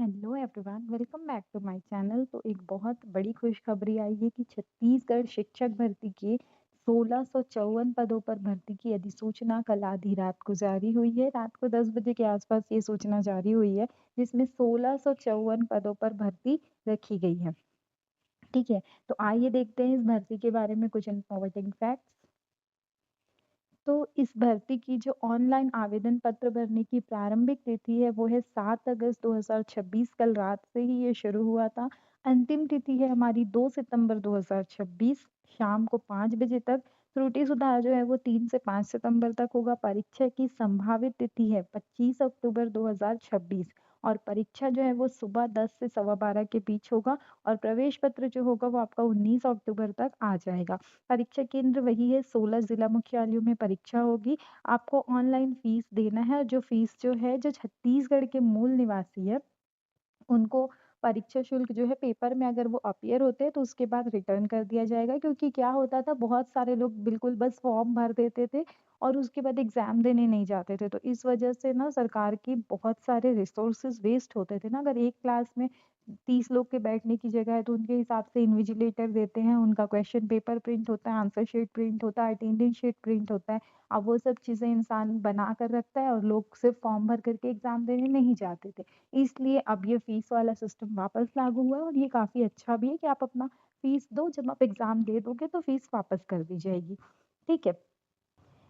Hello everyone, welcome back to my channel. तो एक बहुत बड़ी खुशखबरी आई है कि छत्तीसगढ़ शिक्षक भर्ती के 1654 पदों पर भर्ती की अधिसूचना कल आधी रात को जारी हुई है। रात को 10 बजे के आसपास ये सूचना जारी हुई है, जिसमें 1654 पदों पर भर्ती रखी गई है। ठीक है, तो आइए देखते हैं इस भर्ती के बारे में कुछ इंपॉर्टेंट फैक्ट्स। तो इस भर्ती की जो ऑनलाइन आवेदन पत्र भरने की प्रारंभिक तिथि है वो है 7 अगस्त 2026। कल रात से ही ये शुरू हुआ था। अंतिम तिथि है हमारी 2 सितंबर 2026 शाम को 5 बजे तक। त्रुटि सुधार जो है वो 3 से 5 सितंबर तक होगा। परीक्षा की संभावित तिथि है 25 अक्टूबर 2026 और परीक्षा जो है वो सुबह 10 से सवा 12 के बीच होगा और प्रवेश पत्र जो होगा वो आपका 19 अक्टूबर तक आ जाएगा। परीक्षा केंद्र वही है, 16 जिला मुख्यालयों में परीक्षा होगी। आपको ऑनलाइन फीस देना है। जो फीस जो है, जो छत्तीसगढ़ के मूल निवासी है, उनको परीक्षा शुल्क जो है पेपर में अगर वो अपीयर होते हैं तो उसके बाद रिटर्न कर दिया जाएगा। क्योंकि क्या होता था, बहुत सारे लोग बिल्कुल बस फॉर्म भर देते थे और उसके बाद एग्जाम देने नहीं जाते थे। तो इस वजह से ना सरकार की बहुत सारे रिसोर्सेज वेस्ट होते थे ना। अगर एक क्लास में 30 लोग के बैठने की जगह है तो उनके हिसाब से इन्विजिलेटर देते हैं, उनका क्वेश्चन पेपर प्रिंट होता है, आंसर शीट प्रिंट होता है, अटेंडेंस शीट प्रिंट होता है। अब वो सब चीज़ें इंसान बना कर रखता है और लोग सिर्फ फॉर्म भर करके एग्जाम देने नहीं जाते थे। इसलिए अब ये फीस वाला सिस्टम वापस लागू हुआ है और ये काफ़ी अच्छा भी है कि आप अपना फीस दो, जब आप एग्ज़ाम दे दोगे तो फीस वापस कर दी जाएगी। ठीक है,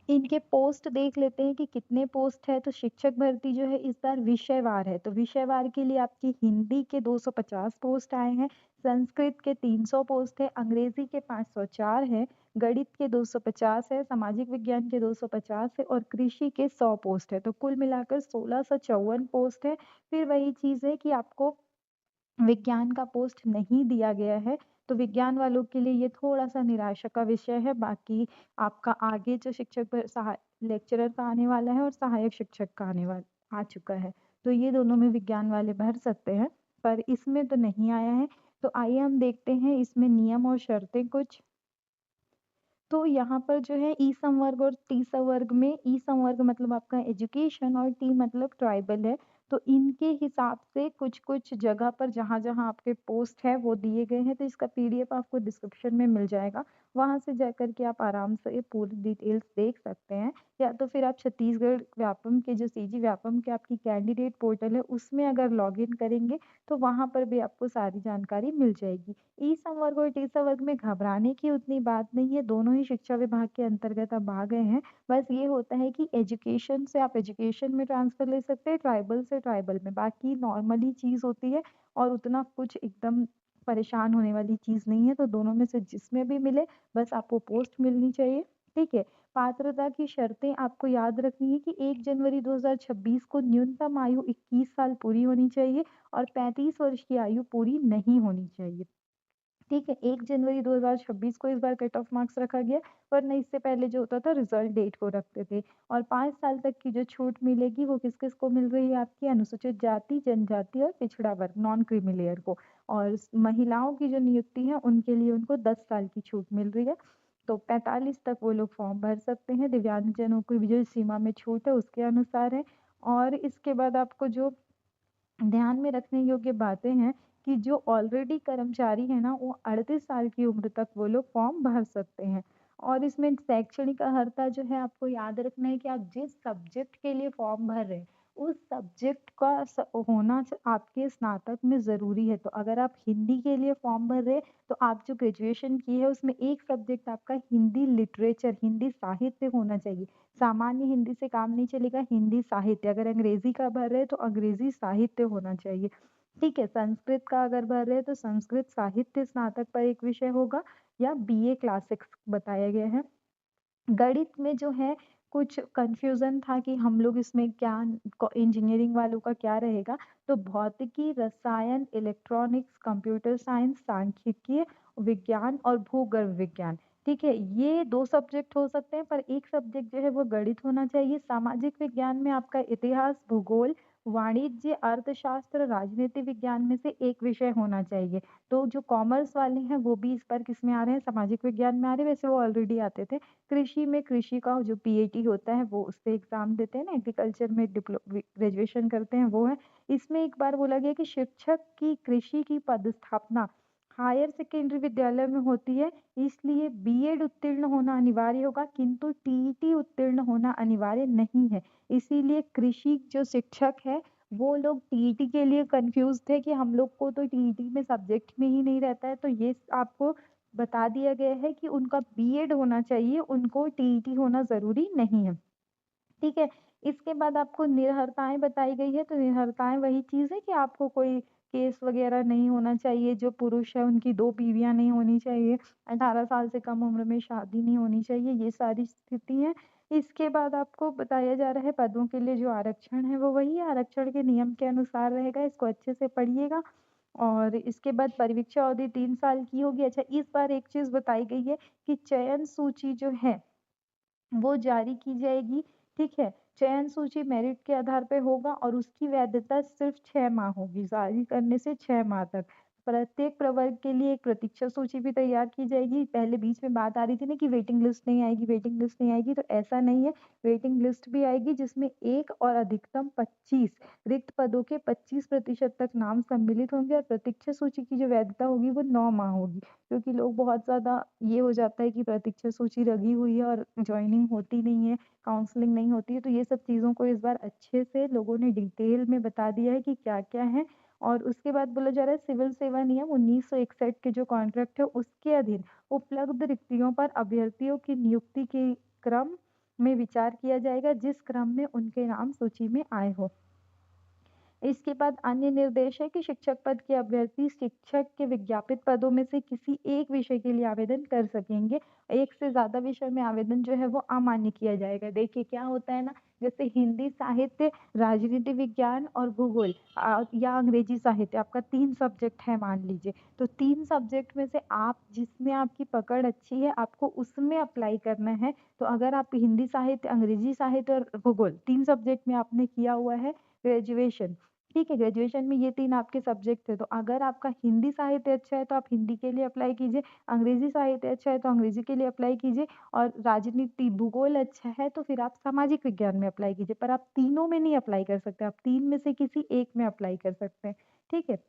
इनके पोस्ट देख लेते हैं कि कितने पोस्ट है। तो शिक्षक भर्ती जो है इस बार विषयवार है। तो विषयवार के लिए आपकी हिंदी के 250 पोस्ट आए हैं, संस्कृत के 300 पोस्ट है, अंग्रेजी के 504 है, गणित के 250 है, सामाजिक विज्ञान के 250 है और कृषि के 100 पोस्ट है। तो कुल मिलाकर 1654 पोस्ट है। फिर वही चीज़ है कि आपको विज्ञान का पोस्ट नहीं दिया गया है, तो विज्ञान वालों के लिए ये थोड़ा-सा निराशा का विषय है। बाकी आपका आगे जो शिक्षक लेक्चरर का आने वाला है और सहायक शिक्षक का आ चुका है। तो ये दोनों में विज्ञान वाले भर सकते हैं, पर इसमें तो नहीं आया है। तो आइए हम देखते हैं इसमें नियम और शर्तें कुछ। तो यहाँ पर जो है ई संवर्ग और टी संवर्ग में, ई संवर्ग मतलब आपका एजुकेशन और टी मतलब ट्राइबल है। तो इनके हिसाब से कुछ-कुछ जगह पर जहाँ-जहाँ आपके पोस्ट है वो दिए गए हैं। तो इसका पीडीएफ आपको डिस्क्रिप्शन में मिल जाएगा। वहाँ से जाकर के आप आराम से ये पूरी डिटेल्स देख सकते हैं। या तो फिर आप छत्तीसगढ़ व्यापम के जो सीजी व्यापम के आपकी कैंडिडेट पोर्टल है उसमें अगर लॉगिन करेंगे तो वहाँ पर भी आपको सारी जानकारी मिल जाएगी। ई संवर्ग और टी संवर्ग में घबराने की उतनी बात नहीं है, दोनों ही शिक्षा विभाग के अंतर्गत अब आ गए हैं। बस ये होता है कि एजुकेशन से आप एजुकेशन में ट्रांसफ़र ले सकते हैं, ट्राइबल से ट्राइबल में, बाकी नॉर्मली चीज़ होती है और उतना कुछ एकदम परेशान होने वाली चीज़ नहीं है। तो दोनों में से जिसमें भी मिले, बस आपको पोस्ट मिलनी चाहिए, ठीक है। पात्रता की शर्तें आपको याद रखनी है कि 1 जनवरी 2026 को न्यूनतम आयु 21 साल पूरी होनी चाहिए और 35 वर्ष की आयु पूरी नहीं होनी चाहिए। ठीक है, 1 जनवरी 2026 को इस बार कट ऑफ मार्क्स रखा गया, वरना इससे पहले जो होता था रिजल्ट डेट को रखते थे। और 5 साल तक की जो छूट मिलेगी वो किस-किस को मिल रही है, आपकी अनुसूचित जाति, जनजाति और पिछड़ा वर्ग नॉन क्रीमी लेयर को। और महिलाओं की जो नियुक्ति है उनके लिए उनको 10 साल की छूट मिल रही है। तो 45 तक वो लोग फॉर्म भर सकते हैं। दिव्यांगजनों की भी जो सीमा में छूट है उसके अनुसार है। और इसके बाद आपको जो ध्यान में रखने योग्य बातें हैं कि जो ऑलरेडी कर्मचारी है ना, वो 38 साल की उम्र तक वो लोग फॉर्म भर सकते हैं। और इसमें शैक्षणिक अर्हता जो है आपको याद रखना है कि आप जिस सब्जेक्ट के लिए फॉर्म भर रहे हैं उस सब्जेक्ट का होना आपके स्नातक में ज़रूरी है। तो अगर आप हिंदी के लिए फॉर्म भर रहे हैं तो आप जो ग्रेजुएशन की है उसमें एक सब्जेक्ट आपका हिंदी लिटरेचर, हिंदी साहित्य होना चाहिए। सामान्य हिंदी से काम नहीं चलेगा, हिंदी साहित्य। अगर अंग्रेजी का भर रहे हैं तो अंग्रेजी साहित्य होना चाहिए। ठीक है, संस्कृत का अगर भर रहे हैं तो संस्कृत साहित्य स्नातक पर एक विषय होगा या बीए क्लासिक्स बताया गया है। गणित में जो है कुछ कन्फ्यूज़न था कि हम लोग इसमें क्या इंजीनियरिंग वालों का क्या रहेगा। तो भौतिकी, रसायन, इलेक्ट्रॉनिक्स, कंप्यूटर साइंस, सांख्यिकीय विज्ञान और भूगर्भ विज्ञान, ठीक है, ये 2 सब्जेक्ट हो सकते हैं पर एक सब्जेक्ट जो है वो गणित होना चाहिए। सामाजिक विज्ञान में आपका इतिहास, भूगोल, वाणिज्य, अर्थशास्त्र, राजनीति विज्ञान में से एक विषय होना चाहिए। तो जो कॉमर्स वाले हैं वो भी इस बार किसमें आ रहे हैं, सामाजिक विज्ञान में आ रहे हैं, वैसे वो ऑलरेडी आते थे। कृषि में कृषि का जो पीएटी होता है वो उससे एग्ज़ाम देते हैं ना, एग्रीकल्चर में ग्रेजुएशन करते हैं वो है। इसमें एक बार बोला गया कि शिक्षक की कृषि की पदस्थापना हायर सेकेंडरी विद्यालय में होती है, इसलिए बीएड उत्तीर्ण होना अनिवार्य होगा, किंतु टीईटी उत्तीर्ण होना अनिवार्य नहीं है। इसीलिए कृषि जो शिक्षक है वो लोग टीईटी के लिए कंफ्यूज थे कि हम लोग को तो टीईटी में सब्जेक्ट में ही नहीं रहता है, तो ये आपको बता दिया गया है कि उनका बीएड होना चाहिए, उनको टीईटी होना जरूरी नहीं है। ठीक है। इसके बाद आपको निर्भरताएँ बताई गई है, तो निर्भरताएँ वही चीज़ है कि आपको कोई केस वग़ैरह नहीं होना चाहिए, जो पुरुष है उनकी 2 बीवियाँ नहीं होनी चाहिए, 18 साल से कम उम्र में शादी नहीं होनी चाहिए, ये सारी स्थिति है। इसके बाद आपको बताया जा रहा है पदों के लिए जो आरक्षण है वो वही है, आरक्षण के नियम के अनुसार रहेगा, इसको अच्छे से पढ़िएगा। और इसके बाद परीक्षा अवधि 3 साल की होगी। अच्छा, इस बार एक चीज़ बताई गई है कि चयन सूची जो है वो जारी की जाएगी, ठीक है? चयन सूची मेरिट के आधार पे होगा और उसकी वैधता सिर्फ 6 माह होगी, जारी करने से 6 माह तक। प्रत्येक प्रवर्ग के लिए एक प्रतीक्षा सूची भी तैयार की जाएगी। पहले बीच में बात आ रही थी ना कि वेटिंग लिस्ट नहीं आएगी, वेटिंग लिस्ट नहीं आएगी, तो ऐसा नहीं है। वेटिंग लिस्ट भी आएगी जिसमें 1 और अधिकतम 25 रिक्त पदों के 25% तक नाम सम्मिलित होंगे और प्रतीक्षा सूची की जो वैधता होगी वो 9 माह होगी। क्योंकि लोग बहुत ज़्यादा ये हो जाता है कि प्रतीक्षा सूची लगी हुई है और जॉइनिंग होती नहीं है, काउंसलिंग नहीं होती है, तो ये सब चीज़ों को इस बार अच्छे से लोगों ने डिटेल में बता दिया है कि क्या-क्या है। और उसके बाद बोला जा रहा है सिविल सेवा नियम 1961 के जो कॉन्ट्रैक्ट है उसके अधीन उपलब्ध रिक्तियों पर अभ्यर्थियों की नियुक्ति के क्रम में विचार किया जाएगा, जिस क्रम में उनके नाम सूची में आए हो। इसके बाद अन्य निर्देश है कि शिक्षक पद के अभ्यर्थी शिक्षक के विज्ञापित पदों में से किसी एक विषय के लिए आवेदन कर सकेंगे। एक से ज़्यादा विषय में आवेदन जो है वो अमान्य किया जाएगा। देखिए क्या होता है ना, जैसे हिंदी साहित्य, राजनीति विज्ञान और भूगोल या अंग्रेजी साहित्य, आपका 3 सब्जेक्ट है मान लीजिए। तो 3 सब्जेक्ट में से आप जिसमें आपकी पकड़ अच्छी है, आपको उसमें अप्लाई करना है। तो अगर आप हिंदी साहित्य, अंग्रेजी साहित्य और भूगोल 3 सब्जेक्ट में आपने किया हुआ है ग्रेजुएशन, ठीक है, ग्रेजुएशन में ये 3 आपके सब्जेक्ट थे, तो अगर आपका हिंदी साहित्य अच्छा है तो आप हिंदी के लिए अप्लाई कीजिए, अंग्रेजी साहित्य अच्छा है तो अंग्रेजी के लिए अप्लाई कीजिए और राजनीति, भूगोल अच्छा है तो फिर आप सामाजिक विज्ञान में अप्लाई कीजिए। पर आप तीनों में नहीं अप्लाई कर सकते, आप 3 में से किसी एक में अप्लाई कर सकते हैं, ठीक है?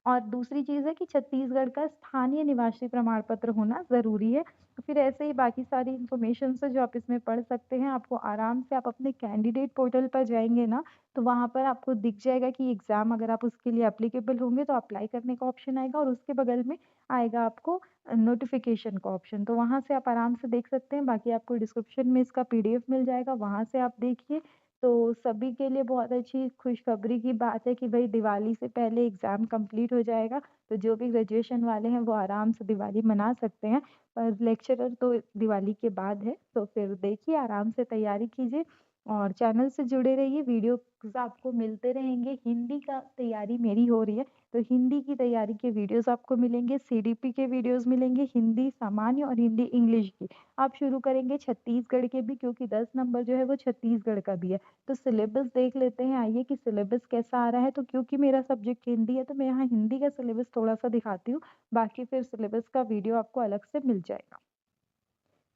और दूसरी चीज़ है कि छत्तीसगढ़ का स्थानीय निवासी प्रमाण पत्र होना ज़रूरी है। तो फिर ऐसे ही बाकी सारी इन्फॉर्मेशंस है जो आप इसमें पढ़ सकते हैं। आपको आराम से आप अपने कैंडिडेट पोर्टल पर जाएँगे ना, तो वहाँ पर आपको दिख जाएगा कि एग्ज़ाम अगर आप उसके लिए एप्लीकेबल होंगे तो अप्लाई करने का ऑप्शन आएगा और उसके बगल में आएगा आपको नोटिफ़िकेशन का ऑप्शन। तो वहाँ से आप आराम से देख सकते हैं। बाकी आपको डिस्क्रिप्शन में इसका पीडीएफ मिल जाएगा, वहाँ से आप देखिए। तो सभी के लिए बहुत अच्छी खुशखबरी की बात है कि भई दिवाली से पहले एग्ज़ाम कंप्लीट हो जाएगा, तो जो भी ग्रेजुएशन वाले हैं वो आराम से दिवाली मना सकते हैं। पर लेक्चरर तो दिवाली के बाद है, तो फिर देखिए आराम से तैयारी कीजिए और चैनल से जुड़े रहिए, वीडियोज़ आपको मिलते रहेंगे। हिंदी का तैयारी मेरी हो रही है, तो हिंदी की तैयारी के वीडियोज़ आपको मिलेंगे, सीडीपी के वीडियोज़ मिलेंगे, हिंदी सामान्य और हिंदी इंग्लिश की। आप शुरू करेंगे छत्तीसगढ़ के भी, क्योंकि 10 नंबर जो है वो छत्तीसगढ़ का भी है। तो सिलेबस देख लेते हैं आइए कि सिलेबस कैसा आ रहा है। तो क्योंकि मेरा सब्जेक्ट हिंदी है तो मैं यहाँ हिंदी का सिलेबस थोड़ा-सा दिखाती हूँ, बाकी फिर सिलेबस का वीडियो आपको अलग से मिल जाएगा।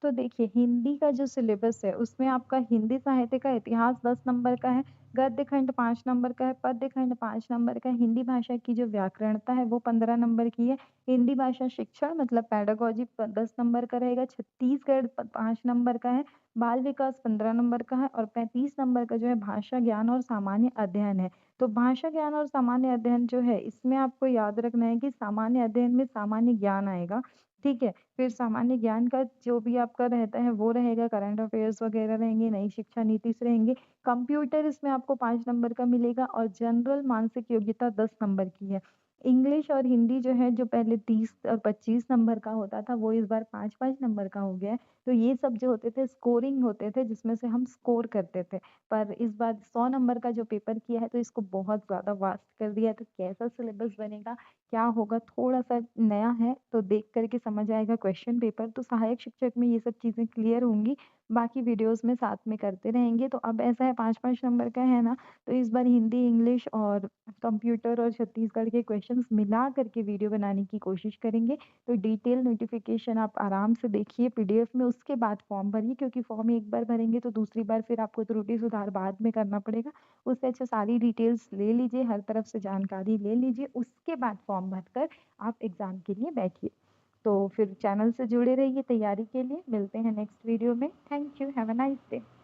तो देखिए हिंदी का जो सिलेबस है उसमें आपका हिंदी साहित्य का इतिहास 10 नंबर का है, गद्य खंड 5 नंबर का है, पद्य खंड 5 नंबर का है, हिंदी भाषा की जो व्याकरणता है वो 15 नंबर की है, हिंदी भाषा शिक्षण मतलब पेडागॉजी 10 नंबर का रहेगा, छत्तीसगढ़ 5 नंबर का है, बाल विकास 15 नंबर का है और 35 नंबर का जो है भाषा ज्ञान और सामान्य अध्ययन है। तो भाषा ज्ञान और सामान्य अध्ययन जो है इसमें आपको याद रखना है कि सामान्य अध्ययन में सामान्य ज्ञान आएगा, ठीक है? फिर सामान्य ज्ञान का जो भी आपका रहता है वो रहेगा, करंट अफेयर्स वगैरह रहेंगे, नई शिक्षा नीति से रहेंगे। कंप्यूटर इसमें आपको 5 नंबर का मिलेगा और जनरल मानसिक योग्यता 10 नंबर की है। इंग्लिश और हिंदी जो है, जो पहले 30 और 25 नंबर का होता था, वो इस बार 5-5 नंबर का हो गया है। तो ये सब जो होते थे स्कोरिंग होते थे, जिसमें से हम स्कोर करते थे। पर इस बार 100 नंबर का जो पेपर किया है, तो इसको बहुत ज़्यादा वास्ट कर दिया है। तो कैसा सिलेबस बनेगा, क्या होगा, थोड़ा-सा नया है, तो देख कर के समझ आएगा क्वेश्चन पेपर। तो सहायक शिक्षक में ये सब चीज़ें क्लियर होंगी, बाकी वीडियोज़ में साथ में करते रहेंगे। तो अब ऐसा है 5-5 नंबर का है ना, तो इस बार हिंदी, इंग्लिश और कंप्यूटर और छत्तीसगढ़ के क्वेश्चंस मिला करके वीडियो बनाने की कोशिश करेंगे। तो डिटेल नोटिफ़िकेशन आप आराम से देखिए पीडीएफ में, उसके बाद फॉर्म भरिए, क्योंकि फॉर्म एक बार भरेंगे तो दूसरी बार फिर आपको त्रुटि सुधार बाद में करना पड़ेगा। उससे अच्छा सारी डिटेल्स ले लीजिए, हर तरफ से जानकारी ले लीजिए, उसके बाद फॉर्म भरकर आप एग्ज़ाम के लिए बैठिए। तो फिर चैनल से जुड़े रहिए तैयारी के लिए। मिलते हैं नेक्स्ट वीडियो में। Thank you. Have a nice day.